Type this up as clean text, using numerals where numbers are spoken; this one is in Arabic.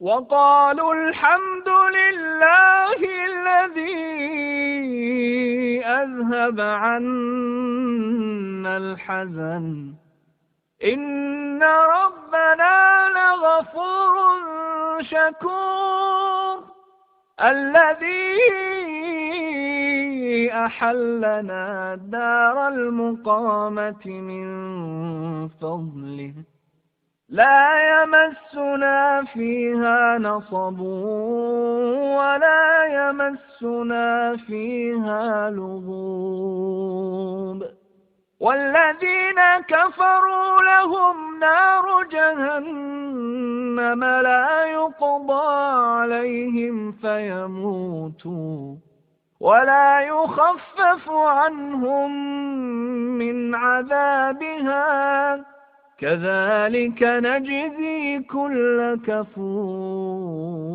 وقالوا الحمد لله الذي أذهب عنا الحزن إن ربنا لغفور شكور الذي أحلنا دار المقامة من فضله لا يمسنا فيها نصب ولا يمسنا فيها لغوب والذين كفروا لهم نار جهنم لا يقضى عليهم فيموتوا ولا يخفف عنهم من عذابها كذلك نجزي كل كفور